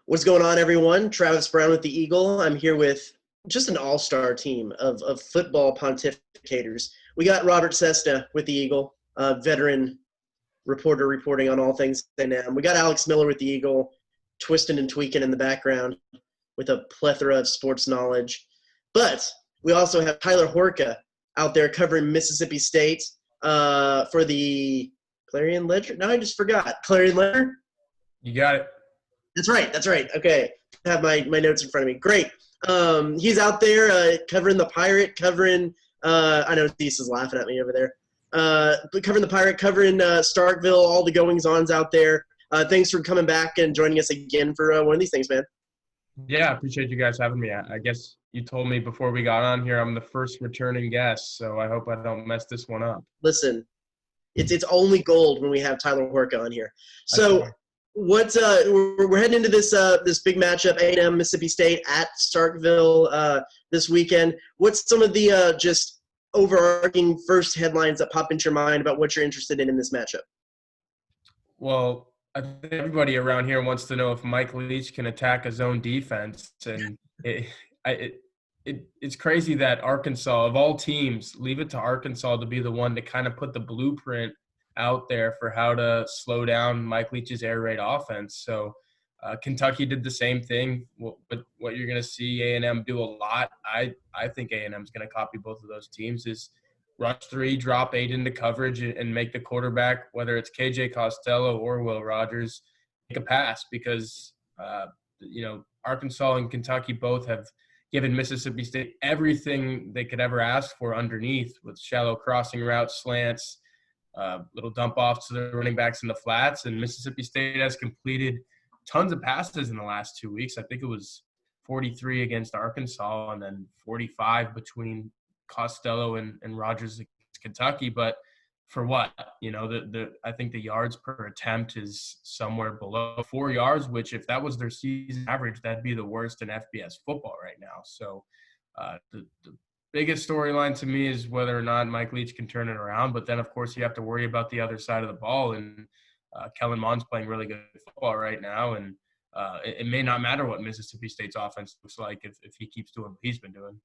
What's going on, everyone? Travis Brown with the Eagle. I'm here with just an all-star team of football pontificators. We got Robert Cessna with the Eagle, veteran reporter reporting on all things A&M. We got Alex Miller with the Eagle, twisting and tweaking in the background with a plethora of sports knowledge. But we also have Tyler Horka out there covering Mississippi State for the Clarion-Ledger. No, I just forgot. Clarion-Ledger? You got it. That's right. Okay. I have my notes in front of me. Great. He's out there covering the Pirate, covering I know Thies is laughing at me over there. But covering the Pirate, covering Starkville, all the goings-ons out there. Thanks for coming back and joining us again for one of these things, man. Yeah, I appreciate you guys having me. I guess you told me before we got on here I'm the first returning guest, so I hope I don't mess this one up. Listen, it's only gold when we have Tyler Horka on here. So we're heading into this big matchup, A&M-Mississippi State at Starkville this weekend. What's some of the just overarching first headlines that pop into your mind about what you're interested in this matchup? Well, I think everybody around here wants to know if Mike Leach can attack his own defense, and it's crazy that Arkansas, of all teams, leave it to Arkansas to be the one to kind of put the blueprint out there for how to slow down Mike Leach's air raid offense. So Kentucky did the same thing. But what you're going to see A&M do a lot, I think A&M is going to copy both of those teams, is rush 3, drop 8 into coverage, and make the quarterback, whether it's KJ Costello or Will Rogers, make a pass, because Arkansas and Kentucky both have given Mississippi State everything they could ever ask for underneath, with shallow crossing routes, slants, little dump offs to the running backs in the flats. And Mississippi State has completed tons of passes in the last 2 weeks. I think it was 43 against Arkansas and then 45 between Costello and Rogers against Kentucky. But for what? I think the yards per attempt is somewhere below 4 yards, which if that was their season average, that'd be the worst in FBS football right now. So the biggest storyline to me is whether or not Mike Leach can turn it around. But then, of course, you have to worry about the other side of the ball. And Kellen Mond's playing really good football right now. And it may not matter what Mississippi State's offense looks like if he keeps doing what he's been doing.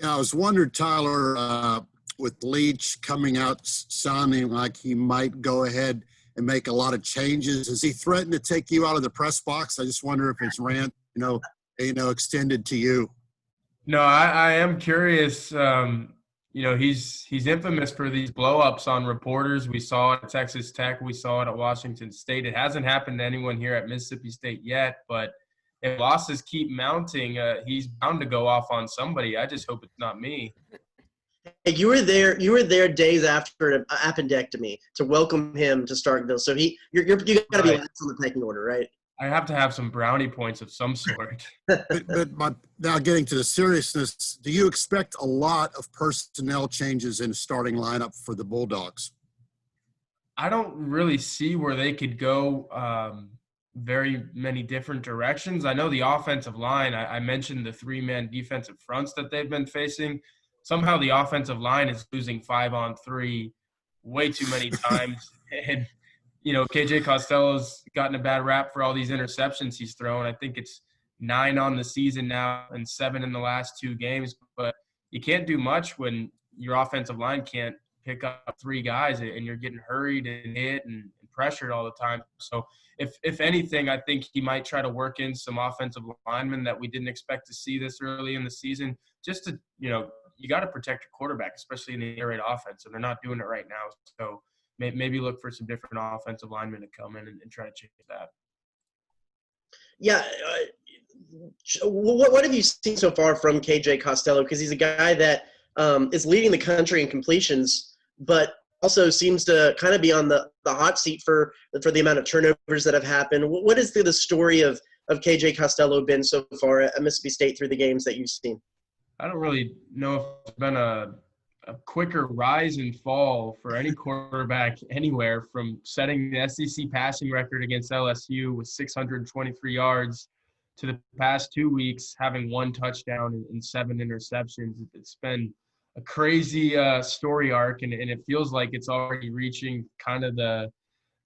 Yeah, I was wondering, Tyler, with Leach coming out sounding like he might go ahead and make a lot of changes, has he threatened to take you out of the press box? I just wonder if his rant, extended to you. No, I am curious. He's infamous for these blow-ups on reporters. We saw it at Texas Tech. We saw it at Washington State. It hasn't happened to anyone here at Mississippi State yet, but if losses keep mounting, he's bound to go off on somebody. I just hope it's not me. Hey, you were there days after an appendectomy to welcome him to Starkville. So you got to be last on the pecking order, right? I have to have some brownie points of some sort. but now getting to the seriousness, do you expect a lot of personnel changes in the starting lineup for the Bulldogs? I don't really see where they could go very many different directions. I know the offensive line, I mentioned the 3-man defensive fronts that they've been facing. Somehow the offensive line is losing 5-on-3 way too many times. And KJ Costello's gotten a bad rap for all these interceptions he's thrown. I think it's 9 on the season now and 7 in the last 2 games. But you can't do much when your offensive line can't pick up 3 guys and you're getting hurried and hit and pressured all the time. So if anything, I think he might try to work in some offensive linemen that we didn't expect to see this early in the season, just to, you got to protect your quarterback, especially in the air raid offense, and they're not doing it right now. So maybe look for some different offensive linemen to come in and try to change that. Yeah. What have you seen so far from KJ Costello? Because he's a guy that is leading the country in completions, but also seems to kind of be on the hot seat for the amount of turnovers that have happened. What is the story of KJ Costello been so far at Mississippi State through the games that you've seen? I don't really know if it's been a quicker rise and fall for any quarterback anywhere, from setting the SEC passing record against LSU with 623 yards to the past 2 weeks having 1 touchdown and 7 interceptions. It's been a crazy story arc, and it feels like it's already reaching kind of the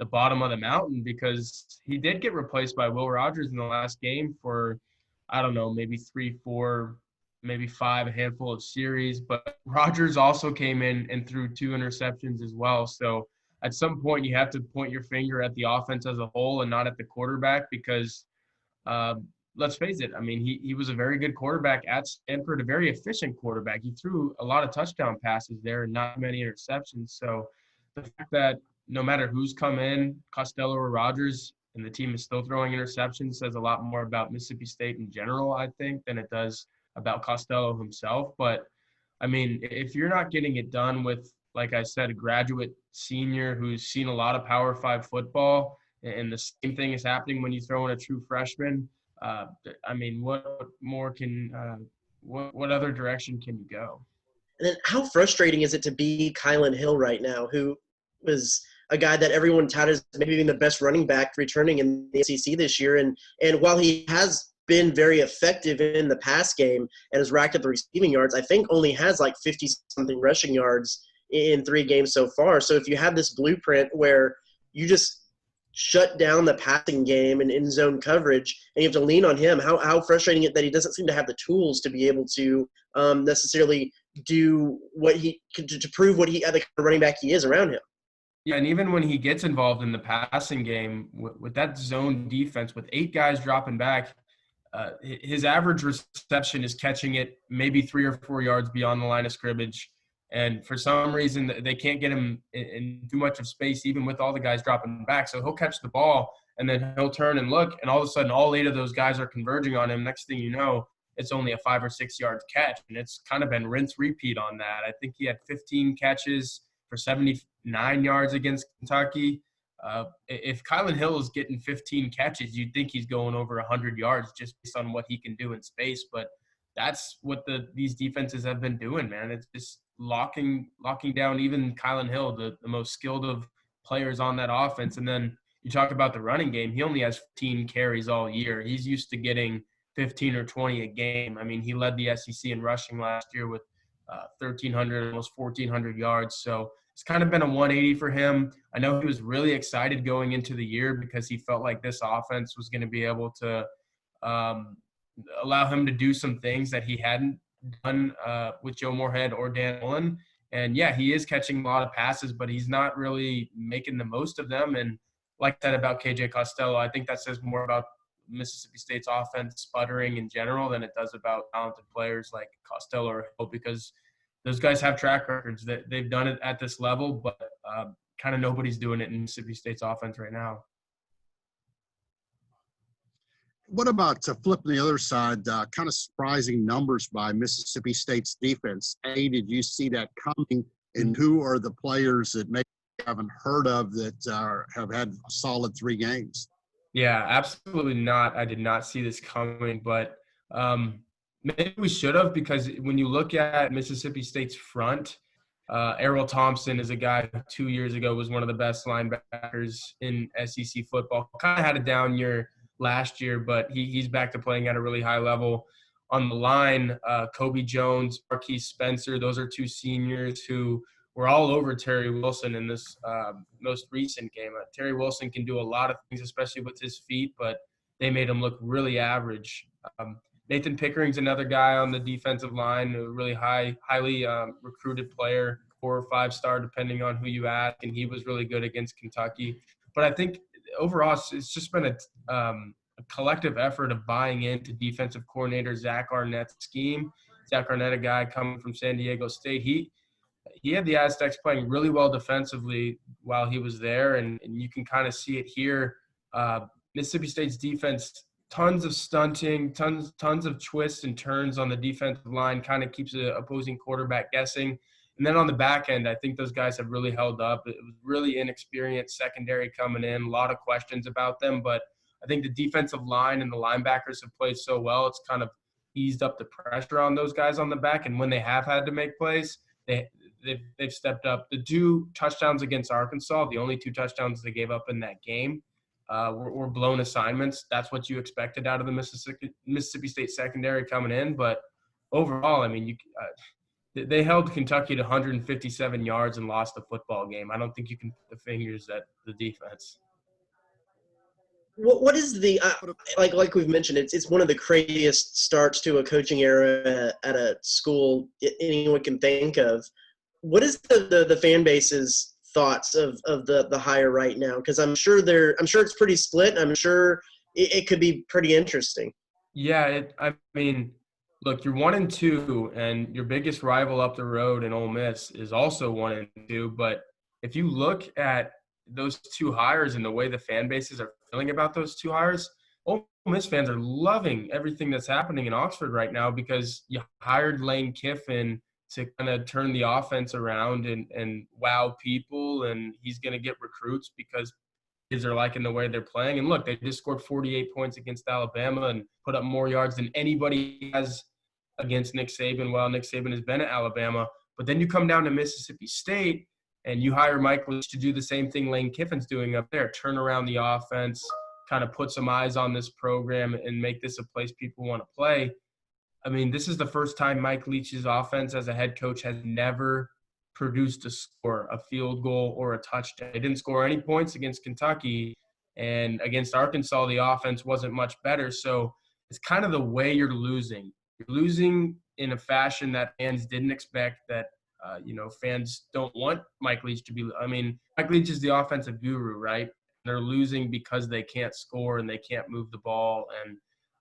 the bottom of the mountain, because he did get replaced by Will Rogers in the last game for, I don't know, maybe 3, 4, maybe 5, a handful of series. But Rogers also came in and threw 2 interceptions as well. So at some point you have to point your finger at the offense as a whole and not at the quarterback, because let's face it, I mean, he was a very good quarterback at Stanford, a very efficient quarterback. He threw a lot of touchdown passes there and not many interceptions. So the fact that no matter who's come in, Costello or Rogers, and the team is still throwing interceptions says a lot more about Mississippi State in general, I think, than it does about Costello himself. But, I mean, if you're not getting it done with, like I said, a graduate senior who's seen a lot of Power 5 football, and the same thing is happening when you throw in a true freshman, I mean, what more can what other direction can you go? And then how frustrating is it to be Kylan Hill right now, who was a guy that everyone touted as maybe being the best running back returning in the SEC this year. And while he has been very effective in the pass game and has racked up the receiving yards, I think only has like 50-something rushing yards in 3 games so far. So if you have this blueprint where you just shut down the passing game and in-zone coverage, and you have to lean on him, how frustrating it that he doesn't seem to have the tools to be able to necessarily do what he to prove what he the kind of running back he is around him. Yeah, and even when he gets involved in the passing game with that zone defense, with 8 guys dropping back, his average reception is catching it maybe 3 or 4 yards beyond the line of scrimmage. And for some reason, they can't get him in too much of space, even with all the guys dropping back. So he'll catch the ball, and then he'll turn and look, and all of a sudden all 8 of those guys are converging on him. Next thing you know, it's only a 5 or 6 yard catch, and it's kind of been rinse repeat on that. I think he had 15 catches for 79 yards against Kentucky. If Kylan Hill is getting 15 catches, you'd think he's going over 100 yards just based on what he can do in space. But that's what these defenses have been doing, man. It's just locking down even Kylan Hill, the most skilled of players on that offense. And then you talk about the running game. He only has 15 carries all year. He's used to getting 15 or 20 a game. I mean, he led the SEC in rushing last year with 1,300, almost 1,400 yards. So it's kind of been a 180 for him. I know he was really excited going into the year because he felt like this offense was going to be able to allow him to do some things that he hadn't done with Joe Moorhead or Dan Mullen. And, yeah, he is catching a lot of passes, but he's not really making the most of them. And like that about KJ Costello, I think that says more about Mississippi State's offense sputtering in general than it does about talented players like Costello or Hill, because those guys have track records that they've done it at this level, but kind of nobody's doing it in Mississippi State's offense right now. What about flipping the other side, kind of surprising numbers by Mississippi State's defense? Did you see that coming? And who are the players that maybe you haven't heard of that have had a solid 3 games? Yeah, absolutely not. I did not see this coming, but maybe we should have, because when you look at Mississippi State's front, Errol Thompson is a guy who 2 years ago was one of the best linebackers in SEC football. Kind of had a down year last year, but he's back to playing at a really high level. On the line, Kobe Jones, Marquise Spencer, those are 2 seniors who were all over Terry Wilson in this most recent game. Terry Wilson can do a lot of things, especially with his feet, but they made him look really average. Nathan Pickering's another guy on the defensive line, a really highly recruited player, 4 or 5 star, depending on who you ask, and he was really good against Kentucky. But I think overall it's just been a collective effort of buying into defensive coordinator Zach Arnett's scheme. Zach Arnett, a guy coming from San Diego State, he had the Aztecs playing really well defensively while he was there, and you can kind of see it here. Mississippi State's defense, tons of stunting, tons of twists and turns on the defensive line, kind of keeps the opposing quarterback guessing. And then on the back end, I think those guys have really held up. It was really inexperienced secondary coming in, a lot of questions about them, but I think the defensive line and the linebackers have played so well, it's kind of eased up the pressure on those guys on the back. And when they have had to make plays, they've stepped up. The 2 touchdowns against Arkansas, the only 2 touchdowns they gave up in that game, were blown assignments. That's what you expected out of the Mississippi State secondary coming in. But overall, I mean, They held Kentucky to 157 yards and lost the football game. I don't think you can put the fingers at the defense. What is the like we've mentioned, it's one of the craziest starts to a coaching era at a school anyone can think of. What is the fan base's thoughts of the hire right now? Because I'm sure it's pretty split. I'm sure it could be pretty interesting. Yeah, I mean, look, you're 1-2, and your biggest rival up the road in Ole Miss is also 1-2. But if you look at those two hires and the way the fan bases are feeling about those two hires, Ole Miss fans are loving everything that's happening in Oxford right now because you hired Lane Kiffin to kind of turn the offense around and wow people, and he's going to get recruits because kids are liking the way they're playing. And look, they just scored 48 points against Alabama and put up more yards than anybody has against Nick Saban while Nick Saban has been at Alabama. But then you come down to Mississippi State and you hire Mike Leach to do the same thing Lane Kiffin's doing up there, turn around the offense, kind of put some eyes on this program and make this a place people want to play. I mean, this is the first time Mike Leach's offense as a head coach has never produced a score, a field goal, or a touchdown. They didn't score any points against Kentucky, and against Arkansas, the offense wasn't much better. So it's kind of the way you're losing. You're losing in a fashion that fans didn't expect, that fans don't want Mike Leach to be – I mean, Mike Leach is the offensive guru, right? They're losing because they can't score and they can't move the ball. And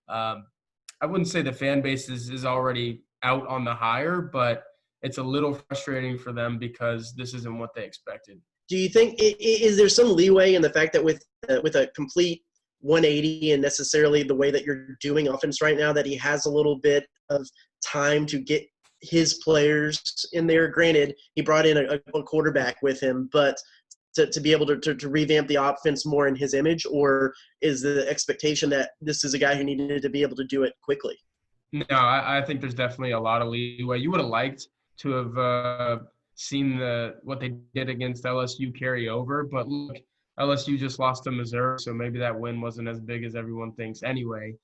I wouldn't say the fan base is already out on the hire, but it's a little frustrating for them because this isn't what they expected. Do you think is there some leeway in the fact that with a complete 180 and necessarily the way that you're doing offense right now, that he has a little bit of time to get his players in there? Granted, he brought in a quarterback with him, but to be able to revamp the offense more in his image, or is the expectation that this is a guy who needed to be able to do it quickly? No, I think there's definitely a lot of leeway. You would have liked to have seen what they did against LSU carry over, but look, LSU just lost to Missouri, so maybe that win wasn't as big as everyone thinks anyway.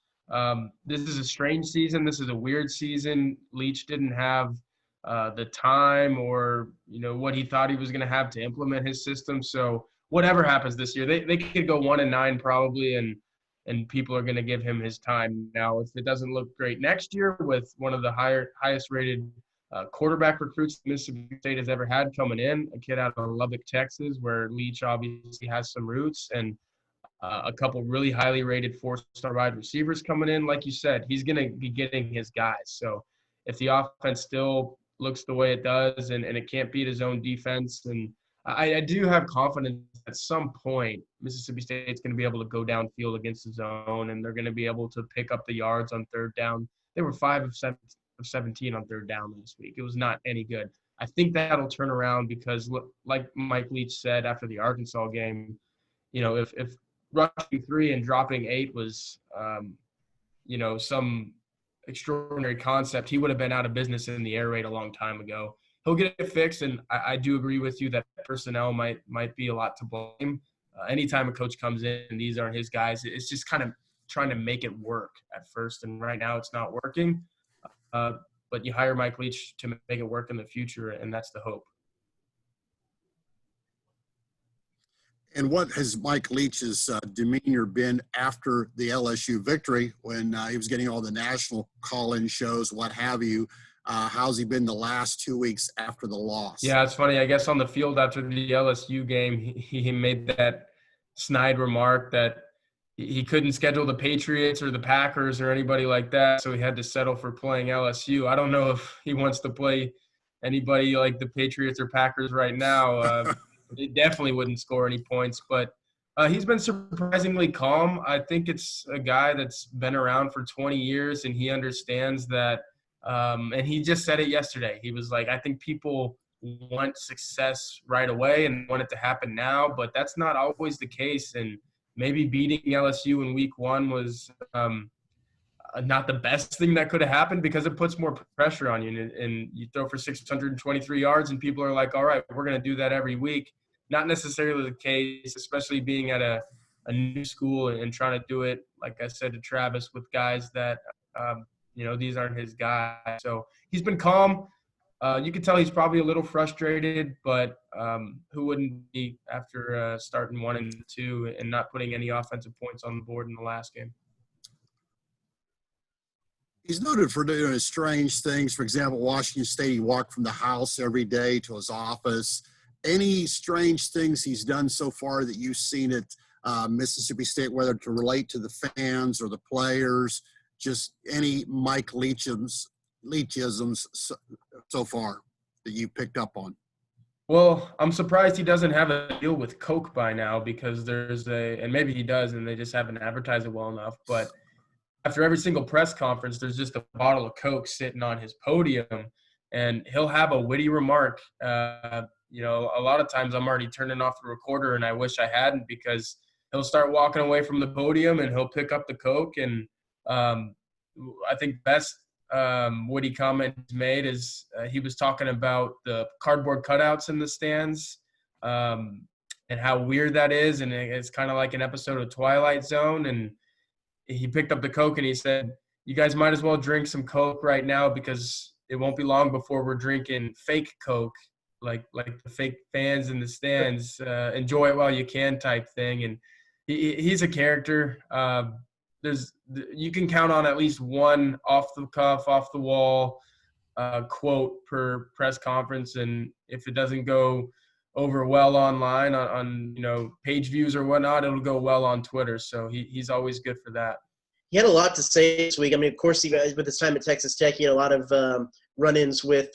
This is a strange season. This is a weird season. Leach didn't have the time or what he thought he was going to have to implement his system. So whatever happens this year, they could go 1-9 probably, and people are going to give him his time. Now, if it doesn't look great next year with one of the highest rated quarterback recruits Mississippi State has ever had coming in, a kid out of Lubbock, Texas, where Leach obviously has some roots, and a couple really highly rated 4-star wide receivers coming in, like you said, he's going to be getting his guys. So if the offense still looks the way it does and it can't beat his own defense, and I do have confidence at some point Mississippi State's going to be able to go downfield against the zone, and they're going to be able to pick up the yards on third down. They were 5 of 17 on third down last week. It was not any good. I think that'll turn around because, like Mike Leach said after the Arkansas game, if rushing 3 and dropping 8 was, some extraordinary concept, he would have been out of business in the air raid a long time ago. He'll get it fixed, and I do agree with you that personnel might be a lot to blame. Anytime a coach comes in and these aren't his guys, it's just kind of trying to make it work at first, and right now it's not working. But you hire Mike Leach to make it work in the future, and that's the hope. And what has Mike Leach's demeanor been after the LSU victory when he was getting all the national call-in shows, what have you? How's he been the last 2 weeks after the loss? Yeah, it's funny. I guess on the field after the LSU game, he made that snide remark that he couldn't schedule the Patriots or the Packers or anybody like that, so he had to settle for playing LSU. I don't know if he wants to play anybody like the Patriots or Packers right now. They definitely wouldn't score any points, but he's been surprisingly calm. I think it's a guy that's been around for 20 years, and he understands that. And he just said it yesterday. He was like, I think people want success right away and want it to happen now, but that's not always the case. And maybe beating LSU in week 1 was not the best thing that could have happened because it puts more pressure on you. And you throw for 623 yards and people are like, all right, we're going to do that every week. Not necessarily the case, especially being at a new school and trying to do it, like I said to Travis, with guys that, these aren't his guys. So he's been calm. You can tell he's probably a little frustrated, but who wouldn't be after starting 1-2 and not putting any offensive points on the board in the last game? He's noted for doing strange things. For example, Washington State, he walked from the house every day to his office. Any strange things he's done so far that you've seen at Mississippi State, whether to relate to the fans or the players, just any Mike Leachisms so far that you picked up on? Well, I'm surprised he doesn't have a deal with Coke by now, because and maybe he does and they just haven't advertised it well enough, but after every single press conference, there's just a bottle of Coke sitting on his podium, and he'll have a witty remark. A lot of times I'm already turning off the recorder and I wish I hadn't, because he'll start walking away from the podium and he'll pick up the Coke. And I think best witty comment he's made is he was talking about the cardboard cutouts in the stands and how weird that is. And it's kind of like an episode of Twilight Zone. And he picked up the Coke and he said, "You guys might as well drink some Coke right now, because it won't be long before we're drinking fake Coke, like the fake fans in the stands. Enjoy it while you can," type thing. And he's a character. You can count on at least one off the cuff, off the wall quote per press conference, and if it doesn't go over well online on page views or whatnot, it'll go well on Twitter. So he's always good for that. He had a lot to say this week. I mean, of course, you guys, with his time at Texas Tech, he had a lot of run-ins with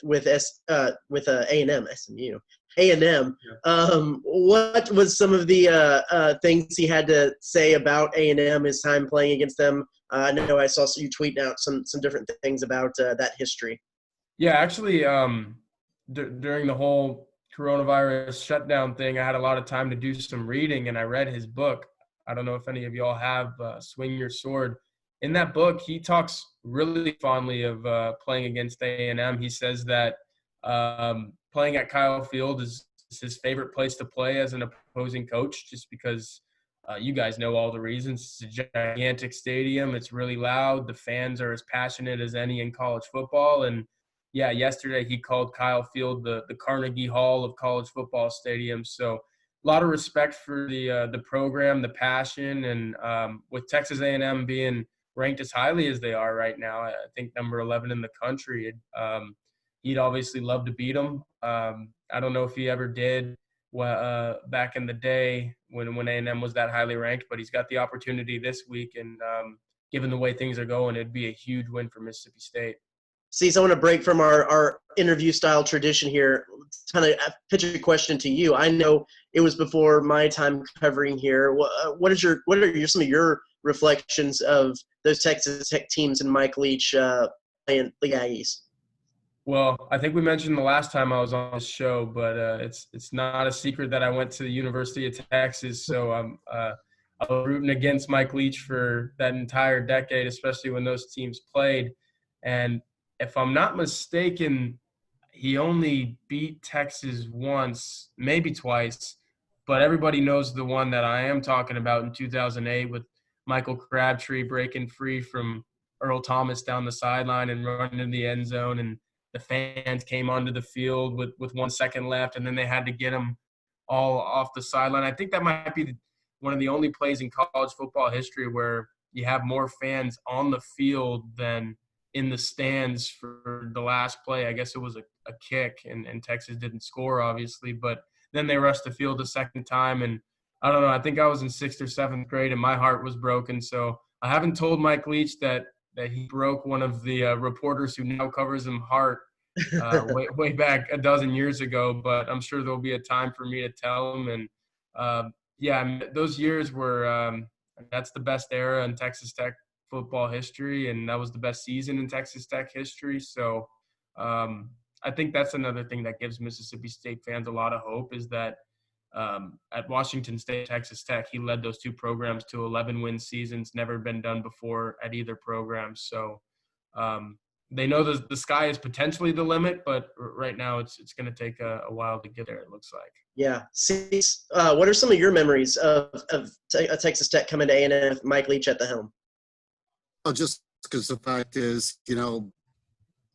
A&M, SMU. A&M. Yeah. What was some of the things he had to say about A&M, his time playing against them? I know I saw you tweeting out some different things about that history. Yeah, actually, during the whole coronavirus shutdown thing, I had a lot of time to do some reading, and I read his book. I don't know if any of y'all have Swing Your Sword. In that book, he talks really fondly of playing against A&M. He says that playing at Kyle Field is his favorite place to play as an opposing coach, just because you guys know all the reasons. It's a gigantic stadium. It's really loud. The fans are as passionate as any in college football. And, yeah, yesterday he called Kyle Field the Carnegie Hall of college football stadiums. So a lot of respect for the program, the passion, and with Texas A&M being ranked as highly as they are right now, I think number 11 in the country, he'd obviously love to beat them. I don't know if he ever did back in the day when A&M was that highly ranked, but he's got the opportunity this week, and given the way things are going, it'd be a huge win for Mississippi State. See, so I want to break from our interview-style tradition here. Kind of pitch a question to you. I know it was before my time covering here. What are some of your reflections of those Texas Tech teams and Mike Leach playing the Aggies? Well, I think we mentioned the last time I was on this show, but it's not a secret that I went to the University of Texas, so I was rooting against Mike Leach for that entire decade, especially when those teams played. And if I'm not mistaken, he only beat Texas once, maybe twice, but everybody knows the one that I am talking about in 2008 with Michael Crabtree breaking free from Errol Thompson down the sideline and running in the end zone, and the fans came onto the field with 1 second left, and then they had to get him all off the sideline. I think that might be one of the only plays in college football history where you have more fans on the field than in the stands for the last play. I guess it was a kick, and Texas didn't score, obviously, but then they rushed the field a second time, and I don't know, I think I was in 6th or 7th grade, and my heart was broken. So I haven't told Mike Leach that he broke one of the reporters who now covers him heart way back a dozen years ago, but I'm sure there'll be a time for me to tell him. And, those years were that's the best era in Texas Tech football history, and that was the best season in Texas Tech history. So I think that's another thing that gives Mississippi State fans a lot of hope, is that at Washington State, Texas Tech, he led those two programs to 11-win seasons, never been done before at either program. So they know the sky is potentially the limit, but right now it's going to take a while to get there, it looks like. Yeah. See, what are some of your memories of Texas Tech coming to A&M with Mike Leach at the helm? Well, just because the fact is,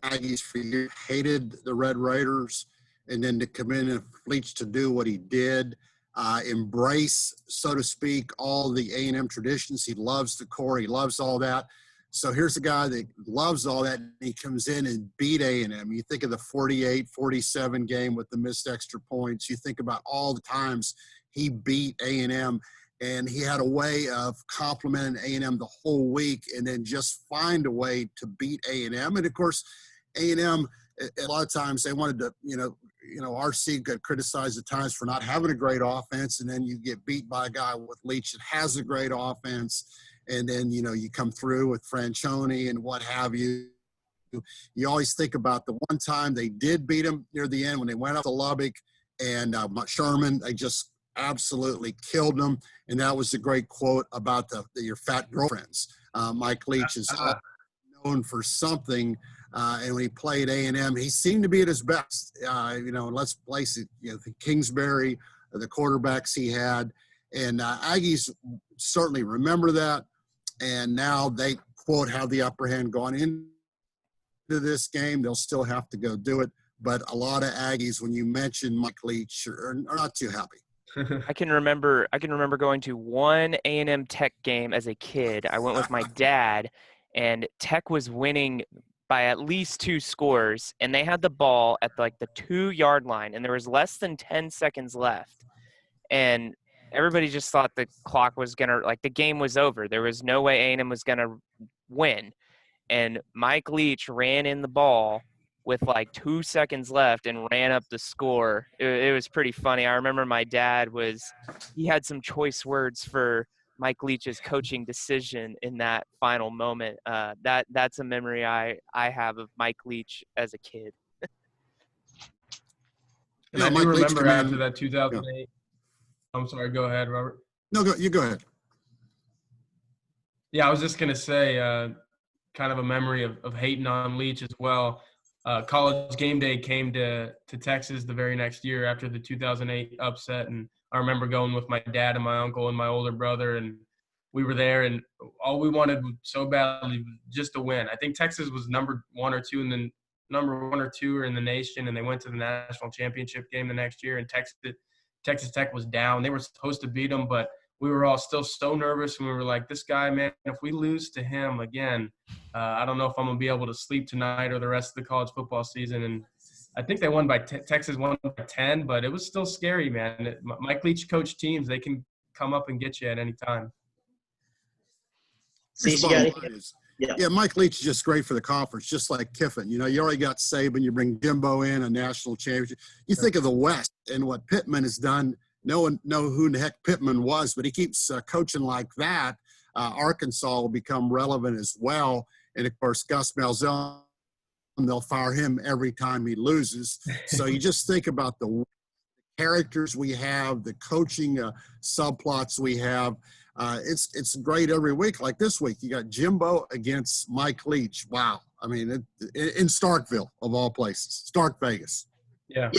Aggies for years, hated the Red Raiders, and then to come in and Leach to do what he did, embrace, so to speak, all the A&M traditions. He loves the core. He loves all that. So here's a guy that loves all that, and he comes in and beat A&M. You think of the 48-47 game with the missed extra points. You think about all the times he beat A&M, and he had a way of complimenting A&M the whole week and then just find a way to beat A&M. And, of course, A&M, a lot of times they wanted to, RC got criticized at times for not having a great offense, and then you get beat by a guy with Leach that has a great offense, and then, you come through with Franchione and what have you. You always think about the one time they did beat him near the end when they went up to Lubbock and Sherman, they just absolutely killed them. And that was a great quote about your fat girlfriends. Mike Leach is known for something. And when he played A&M, he seemed to be at his best. Let's place it, the Kingsbury, the quarterbacks he had. And Aggies certainly remember that. And now they, quote, have the upper hand going into this game. They'll still have to go do it. But a lot of Aggies, when you mention Mike Leach, are not too happy. I can remember going to one A&M Tech game as a kid. I went with my dad, and Tech was winning by at least 2 scores, and they had the ball at the 2-yard line, and there was less than 10 seconds left. And everybody just thought the clock was the game was over. There was no way A&M was gonna win. And Mike Leach ran in the ball with 2 seconds left and ran up the score. It was pretty funny. I remember my dad he had some choice words for Mike Leach's coaching decision in that final moment. That's a memory I have of Mike Leach as a kid. And I do remember after that 2008. Yeah. I'm sorry. Go ahead, Robert. No, you go ahead. Yeah, I was just gonna say, kind of a memory of hating on Leach as well. College game day came to Texas the very next year after the 2008 upset, and I remember going with my dad and my uncle and my older brother, and we were there, and all we wanted so badly was just to win. I think Texas was number 1 or 2 in the nation, and they went to the national championship game the next year, and Texas Tech was down. They were supposed to beat them, but we were all still so nervous, and we were like, this guy, man, if we lose to him again, I don't know if I'm going to be able to sleep tonight or the rest of the college football season. And I think they won by Texas won by 10, but it was still scary, man. Mike Leach coached teams. They can come up and get you at any time. Yeah, Mike Leach is just great for the conference, just like Kiffin. You already got Saban. You bring Jimbo in, a national championship. You think of the West and what Pittman has done. No one know who the heck Pittman was, but he keeps coaching like that. Arkansas will become relevant as well. And, of course, Gus Malzahn, they'll fire him every time he loses. So you just think about the characters we have, the coaching subplots we have. It's great every week. Like this week, you got Jimbo against Mike Leach. Wow. I mean, in Starkville, of all places, Stark Vegas. Yeah.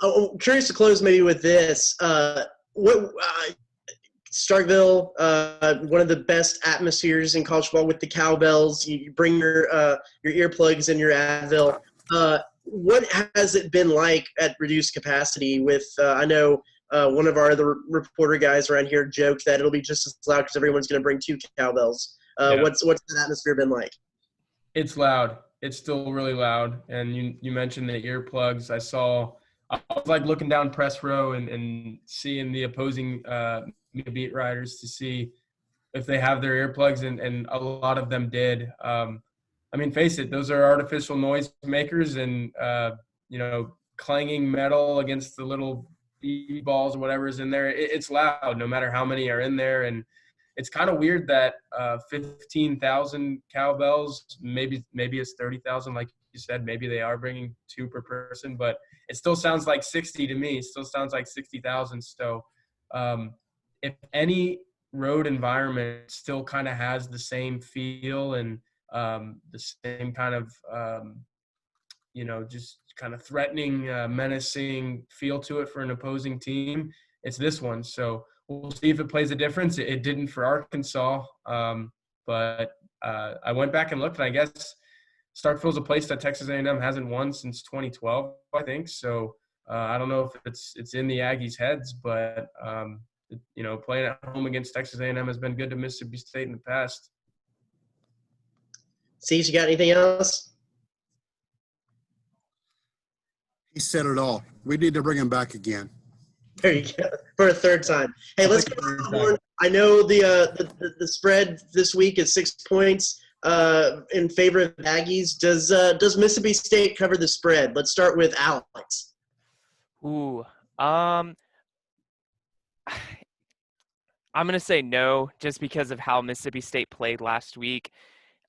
I'm curious to close maybe with this. Starkville, one of the best atmospheres in college football with the cowbells. You bring your earplugs and your Advil. What has it been like at reduced capacity with I know one of our other reporter guys around here joked that it'll be just as loud because everyone's going to bring 2 cowbells. What's the atmosphere been like? It's loud. It's still really loud. And you mentioned the earplugs. I was looking down press row and seeing the opposing beat writers to see if they have their earplugs, and a lot of them did. I mean, face it, those are artificial noise makers, and clanging metal against the little bead balls or whatever is in there. It's loud no matter how many are in there, and it's kind of weird that 15,000 cowbells, maybe it's 30,000, like you said, maybe they are bringing 2 per person, but it still sounds like 60 to me. It still sounds like 60,000. So if any road environment still kind of has the same feel and the same kind of, just kind of threatening, menacing feel to it for an opposing team, it's this one. So we'll see if it plays a difference. It didn't for Arkansas, but I went back and looked, and I guess Starkville's a place that Texas A&M hasn't won since 2012, I think. So I don't know if it's in the Aggies' heads, but playing at home against Texas A&M has been good to Mississippi State in the past. Cease, you got anything else? He said it all. We need to bring him back again. There you go. For a third time. Hey, let's go to the board. I know the spread this week is 6 points in favor of Aggies. Does Mississippi State cover the spread? Let's start with Alex. Ooh. I'm going to say no, just because of how Mississippi State played last week.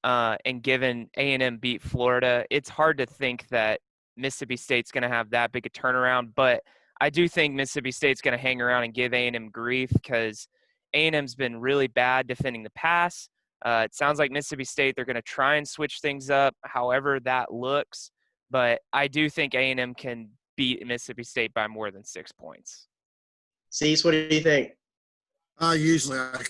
And given A&M beat Florida, it's hard to think that Mississippi State's going to have that big a turnaround. But I do think Mississippi State's going to hang around and give A&M grief, because A&M's been really bad defending the pass. It sounds like Mississippi State, they're going to try and switch things up, however that looks. But I do think A&M can beat Mississippi State by more than 6 points. Cease, what do you think? Usually I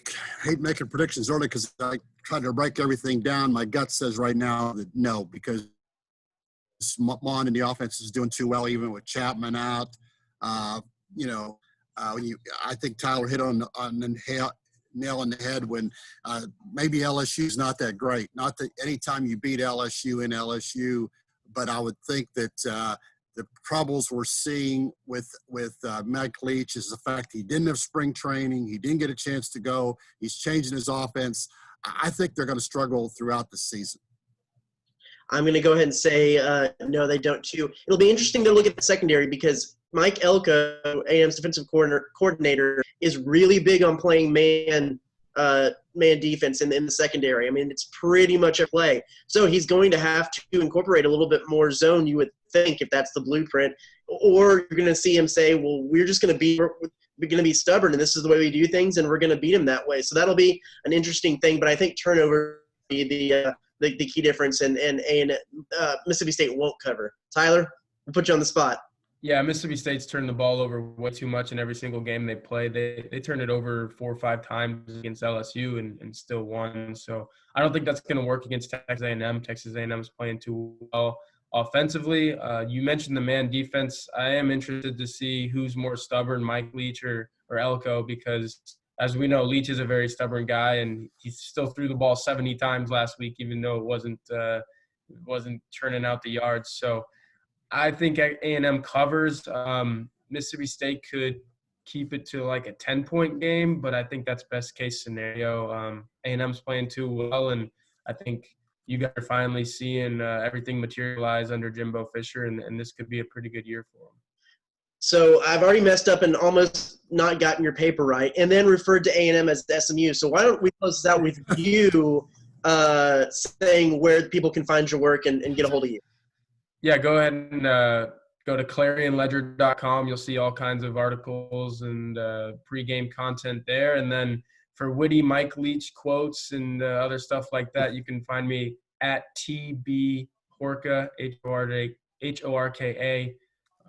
hate making predictions early because I try to break everything down. My gut says right now that no, because Mon and the offense is doing too well, even with Chapman out. I think Tyler hit on the nail on the head when maybe LSU's not that great. Not that anytime you beat LSU in LSU, but I would think that the troubles we're seeing with Mike Leach is the fact he didn't have spring training. He didn't get a chance to go. He's changing his offense. I think they're going to struggle throughout the season. I'm going to go ahead and say no, they don't too. It'll be interesting to look at the secondary, because Mike Elko, A&M's defensive coordinator, is really big on playing man defense in the secondary. I mean, it's pretty much a play. So he's going to have to incorporate a little bit more zone, you would think, if that's the blueprint. Or you're going to see him say, well, we're going to be stubborn, and this is the way we do things, and we're going to beat him that way. So that'll be an interesting thing. But I think turnover will be the key difference, and Mississippi State won't cover. Tyler, we'll put you on the spot. Yeah, Mississippi State's turned the ball over way too much in every single game they played. They turned it over 4 or 5 times against LSU and still won. So I don't think that's going to work against Texas A&M. Texas A&M is playing too well offensively. You mentioned the man defense. I am interested to see who's more stubborn, Mike Leach or Elko, because as we know, Leach is a very stubborn guy, and he still threw the ball 70 times last week, even though it wasn't churning out the yards. So I think A&M covers. Mississippi State could keep it to like a 10-point game, but I think that's best case scenario. A&M's playing too well, and I think you guys are finally seeing everything materialize under Jimbo Fisher, and this could be a pretty good year for him. So I've already messed up and almost not gotten your paper right, and then referred to A&M as SMU. So why don't we close this out with you saying where people can find your work and get a hold of you? Yeah, go ahead and go to Clarion-Ledger.com. You'll see all kinds of articles and pregame content there. And then for witty Mike Leach quotes and other stuff like that, you can find me at TB Horka, Horka.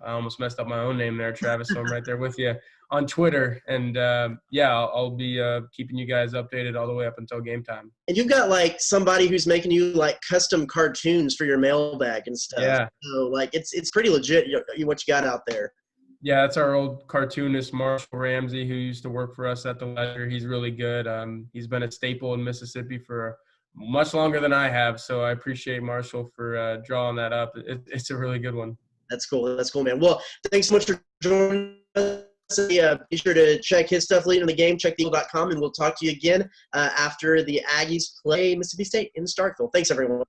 I almost messed up my own name there, Travis, so I'm right there with you on Twitter. And, I'll be keeping you guys updated all the way up until game time. And you've got, like, somebody who's making you, like, custom cartoons for your mailbag and stuff. Yeah. So, like, it's pretty legit what you got out there. Yeah, that's our old cartoonist, Marshall Ramsey, who used to work for us at the Ledger. He's really good. He's been a staple in Mississippi for much longer than I have, so I appreciate Marshall for drawing that up. It's a really good one. That's cool. That's cool, man. Well, thanks so much for joining us. Be sure to check his stuff later in the game. Check theeagle.com, and we'll talk to you again after the Aggies play Mississippi State in Starkville. Thanks, everyone.